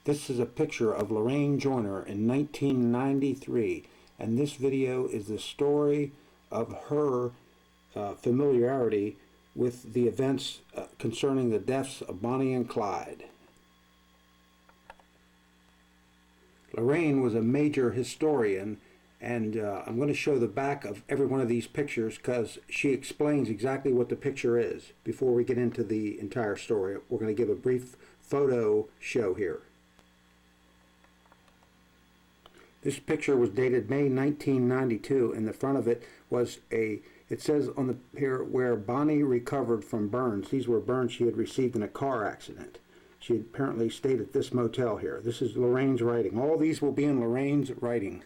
This is a picture of Lorraine Joyner in 1993, and this video is the story of her familiarity with the events concerning the deaths of Bonnie and Clyde. Lorraine was a major historian, and I'm going to show the back of every one of these pictures because she explains exactly what the picture is. Before we get into the entire story, we're going to give a brief photo show here. This picture was dated May 1992, and the front of it was it says on the here where Bonnie recovered from burns. These were burns she had received in a car accident. She had apparently stayed at this motel here. This is Lorraine's writing. All these will be in Lorraine's writing.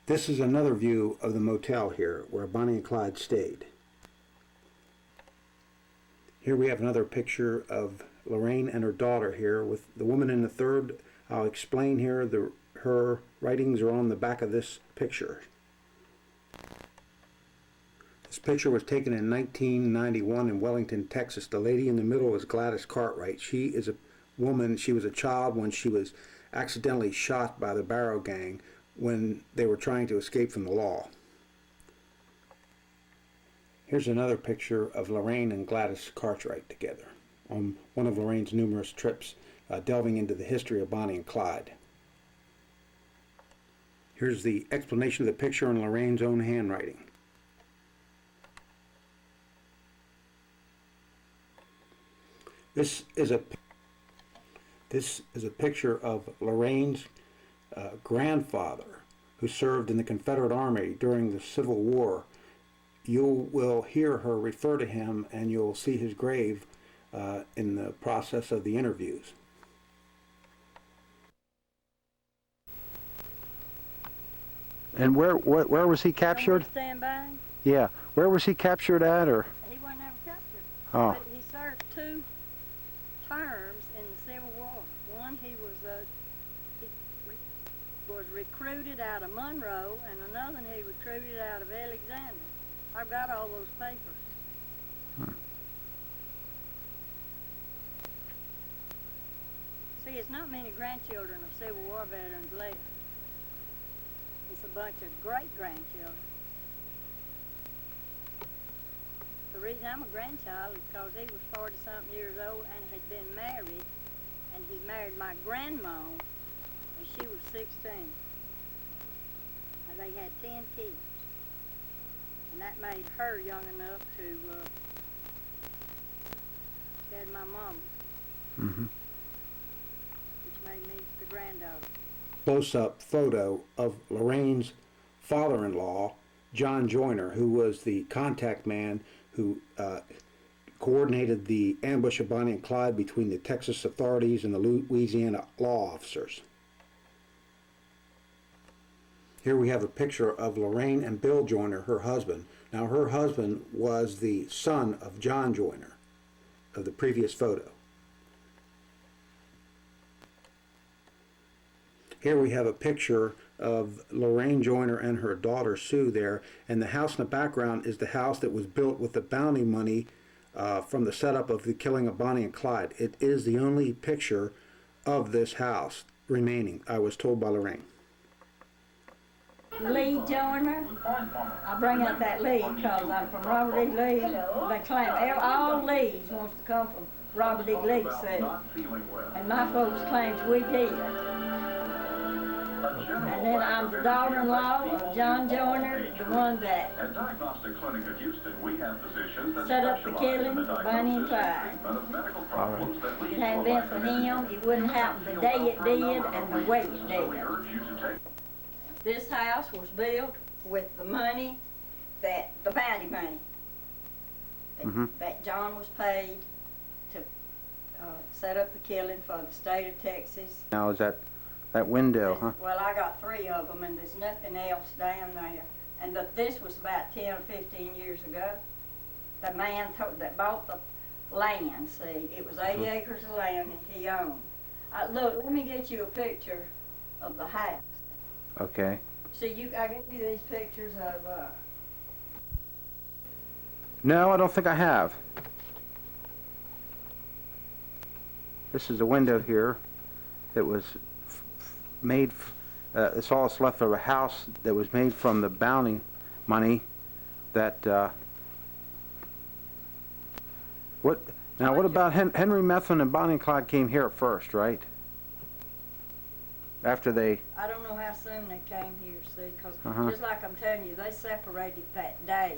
This is another view of the motel here where Bonnie and Clyde stayed. Here we have another picture of Lorraine and her daughter here with the woman in the third. I'll explain here. Her writings are on the back of this picture. This picture was taken in 1991 in Wellington, Texas. The lady in the middle is Gladys Cartwright. She is a woman. She was a child when she was accidentally shot by the Barrow Gang when they were trying to escape from the law. Here's another picture of Lorraine and Gladys Cartwright together on one of Lorraine's numerous trips delving into the history of Bonnie and Clyde. Here's the explanation of the picture in Lorraine's own handwriting. This is a picture of Lorraine's grandfather, who served in the Confederate Army during the Civil War. You will hear her refer to him, and you'll see his grave in the process of the interviews. And where was he captured? Stand by. Yeah, where was he captured at, or? He wasn't ever captured. Oh. But he served 2 terms in the Civil War. One, he was recruited out of Monroe, and another one he recruited out of Alexander. I've got all those papers. Hmm. See, it's not many grandchildren of Civil War veterans left. It's a bunch of great-grandchildren. The reason I'm a grandchild is because he was 40-something years old and had been married, and he married my grandma, and she was 16. And they had 10 kids. And that made her young enough to, she had my mama, which made me the granddaughter. Close-up photo of Lorraine's father-in-law, John Joyner, who was the contact man who coordinated the ambush of Bonnie and Clyde between the Texas authorities and the Louisiana law officers. Here we have a picture of Lorraine and Bill Joyner, her husband. Now, her husband was the son of John Joyner of the previous photo. Here we have a picture of Lorraine Joyner and her daughter Sue there, and the house in the background is the house that was built with the bounty money from the setup of the killing of Bonnie and Clyde. It is the only picture of this house remaining, I was told by Lorraine. Lee Joyner. I bring up that Lee because I'm from Robert E. Lee. They claim all Lees wants to come from Robert E. Lee city. And my folks claims we did. And then I'm the daughter-in-law of John Joyner, the one that set up the killing of Bonnie and Clyde. If it hadn't been for him, it wouldn't happen the day it did and the way it did. This house was built with the money the bounty money that John was paid to set up the killing for the state of Texas. Now is that window, huh? Well, I got 3 of them, and there's nothing else down there. And this was about 10 or 15 years ago. The man that bought the land, see, it was 80 acres of land that he owned. Look, let me get you a picture of the house. Okay. See, I gave you these pictures of, No, I don't think I have. This is a window here that was made, it's all that's left of a house that was made from the bounty money that, what about Henry Methvin and Bonnie and Clyde came here first, right? After they... I don't know how soon they came here, see, because just like I'm telling you, they separated that day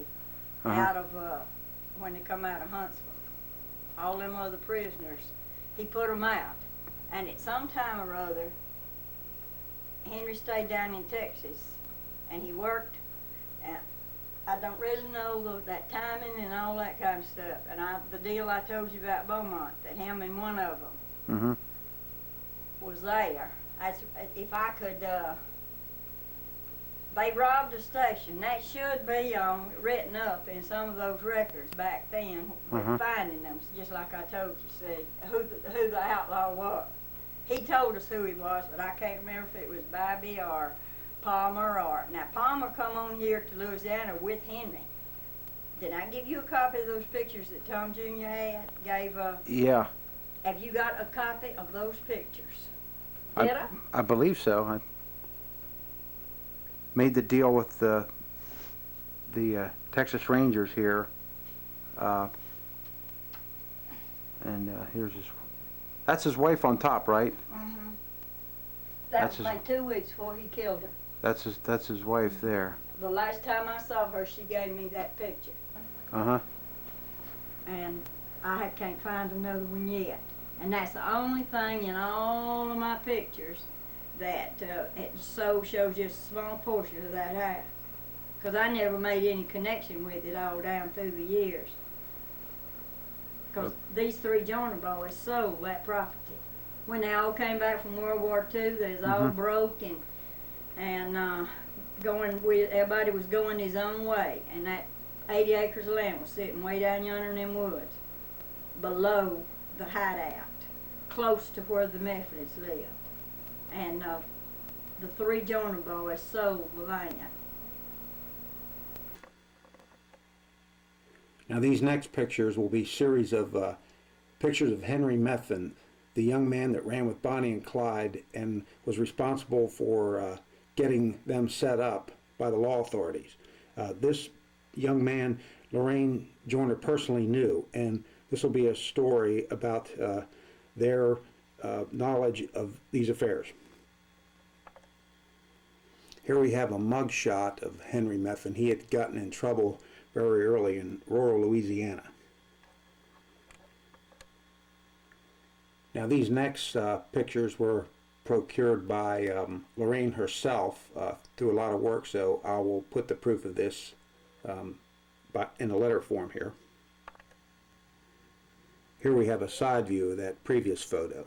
out of, when they come out of Huntsville. All them other prisoners, he put them out. And at some time or other, Henry stayed down in Texas, and he worked, and I don't really know that timing and all that kind of stuff. And the deal I told you about Beaumont, that him and one of them was there. If I could, they robbed a station. That should be written up in some of those records back then, with finding them, just like I told you, see, who the outlaw was. He told us who he was, but I can't remember if it was Bobby or Palmer or... Now, Palmer come on here to Louisiana with Henry. Did I give you a copy of those pictures that Tom Jr. gave? Yeah. Have you got a copy of those pictures? Did I? I believe so. I made the deal with the Texas Rangers here, and here's his... That's his wife on top, right? That was like 2 weeks before he killed her. That's his wife there. The last time I saw her, she gave me that picture. And I can't find another one yet. And that's the only thing in all of my pictures that it shows just a small portion of that house. Because I never made any connection with it all down through the years. Because these three Joyner boys sold that property. When they all came back from World War II, they was all broke and everybody was going his own way. And that 80 acres of land was sitting way down yonder in them woods, below the hideout, close to where the Methodists lived. And the three Joyner boys sold the land. Now these next pictures will be series of pictures of Henry Methvin, the young man that ran with Bonnie and Clyde and was responsible for getting them set up by the law authorities. This young man, Lorraine Joyner personally knew, and this will be a story about their knowledge of these affairs. Here we have a mug shot of Henry Methvin. He had gotten in trouble very early in rural Louisiana. Now these next pictures were procured by Lorraine herself through a lot of work, so I will put the proof of this in a letter form here. Here we have a side view of that previous photo.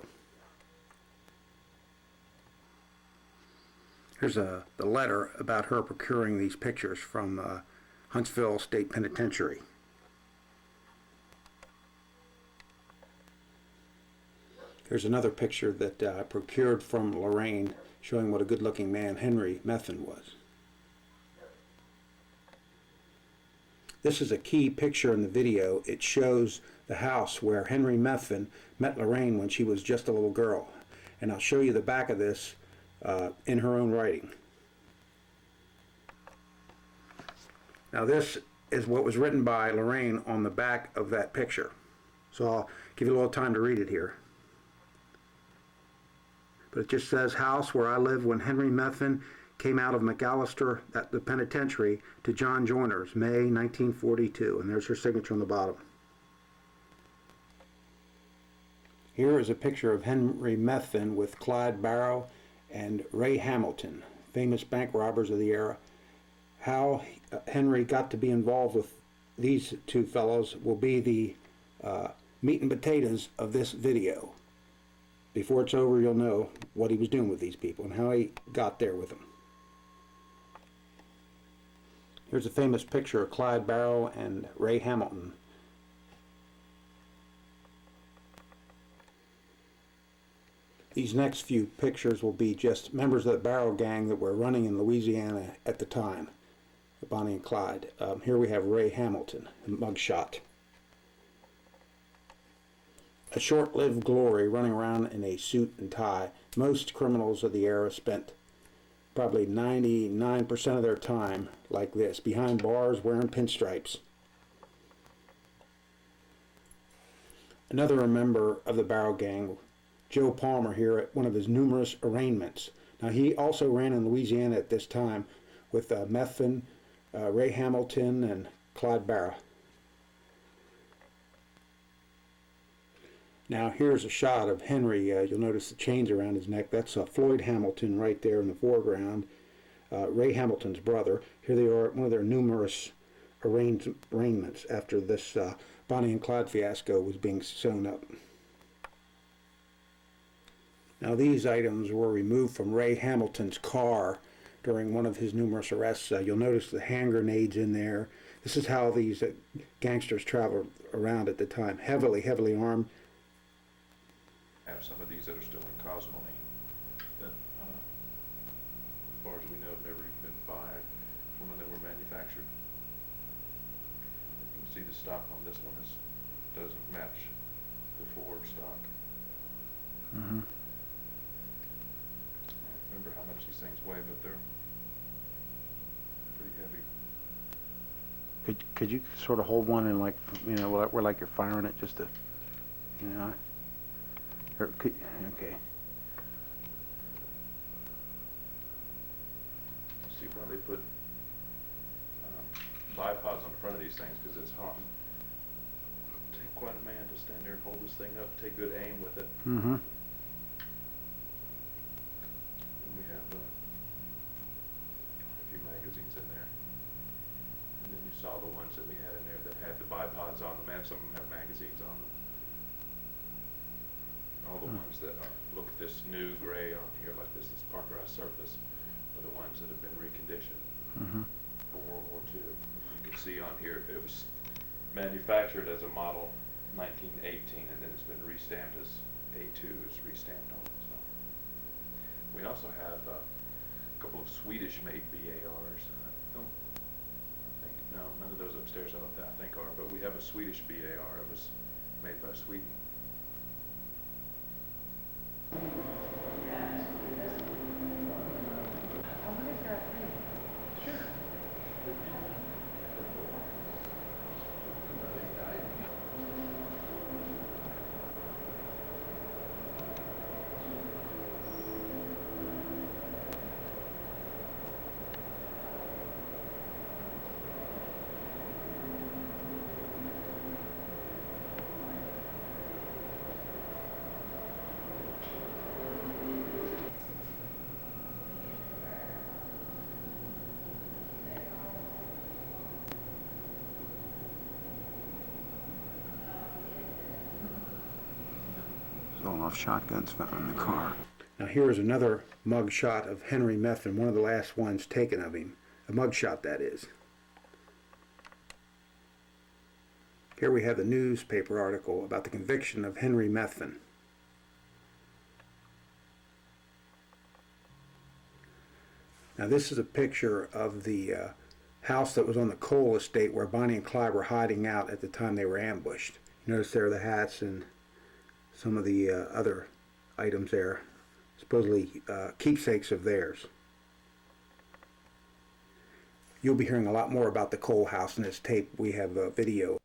Here's the letter about her procuring these pictures from Huntsville State Penitentiary. Here's another picture that I procured from Lorraine showing what a good-looking man Henry Methvin was. This is a key picture in the video. It shows the house where Henry Methvin met Lorraine when she was just a little girl. And I'll show you the back of this in her own writing. Now this is what was written by Lorraine on the back of that picture. So I'll give you a little time to read it here. But it just says, house where I lived when Henry Methvin came out of McAllister at the penitentiary to John Joyner's, May 1942. And there's her signature on the bottom. Here is a picture of Henry Methvin with Clyde Barrow and Ray Hamilton, famous bank robbers of the era. How Henry got to be involved with these two fellows will be the meat and potatoes of this video. Before it's over, you'll know what he was doing with these people and how he got there with them. Here's a famous picture of Clyde Barrow and Ray Hamilton. These next few pictures will be just members of the Barrow gang that were running in Louisiana at the time, Bonnie and Clyde. Here we have Ray Hamilton, a mugshot. a short-lived glory running around in a suit and tie. Most criminals of the era spent probably 99% of their time like this, behind bars wearing pinstripes. Another member of the Barrow Gang, Joe Palmer, here at one of his numerous arraignments. Now, he also ran in Louisiana at this time with Methvin, Ray Hamilton, and Clyde Barrow. Now, here's a shot of Henry. You'll notice the chains around his neck. That's Floyd Hamilton right there in the foreground, Ray Hamilton's brother. Here they are at one of their numerous arraignments after this Bonnie and Clyde fiasco was being sewn up. Now, these items were removed from Ray Hamilton's car during one of his numerous arrests. You'll notice the hand grenades in there. This is how these gangsters traveled around at the time, heavily armed. Have some of these that are still in Cosmoline that, as far as we know, have never even been fired from when they were manufactured. You can see the stock on this one doesn't match the Ford stock. Mm-hmm. I don't remember how much these things weigh, but they're pretty heavy. Could you sort of hold one and, like, you know, where like you're firing it, just to, you know? Or okay. See why they put bipods on the front of these things, because it's hard. Take quite a man to stand there and hold this thing up, take good aim with it. Mm-hmm. And we have a few magazines in there. And then you saw the ones that we had in there that had the bipods on them, and some of them have magazines on them. All the ones that are, look at this new gray on here, like this is park grass surface, are the ones that have been reconditioned for World War II. You can see on here, it was manufactured as a model 1918, and then it's been restamped as A2, is restamped on it. So we also have a couple of Swedish-made BARs. I think, no, none of those upstairs I think are, but we have a Swedish BAR. It was made by Sweden. Off shotguns found in the car. Now, here is another mug shot of Henry Methvin, one of the last ones taken of him. A mug shot, that is. Here we have the newspaper article about the conviction of Henry Methvin. Now, this is a picture of the house that was on the Cole estate where Bonnie and Clyde were hiding out at the time they were ambushed. You notice there are the hats and some of the other items there, supposedly keepsakes of theirs. You'll be hearing a lot more about the Cole house in this tape. We have a video.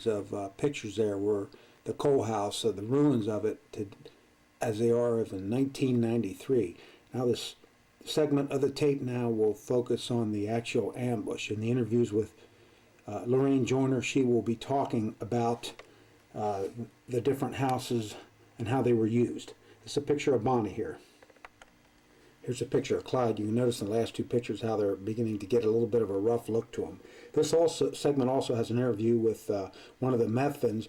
Of pictures there were the Cole house, the ruins of it as they are of in 1993. Now this segment of the tape now will focus on the actual ambush. In the interviews with Lorraine Joyner, she will be talking about the different houses and how they were used. It's a picture of Bonnie here. Here's a picture of Clyde. You can notice in the last two pictures how they're beginning to get a little bit of a rough look to them. This segment also has an interview with one of the Methvins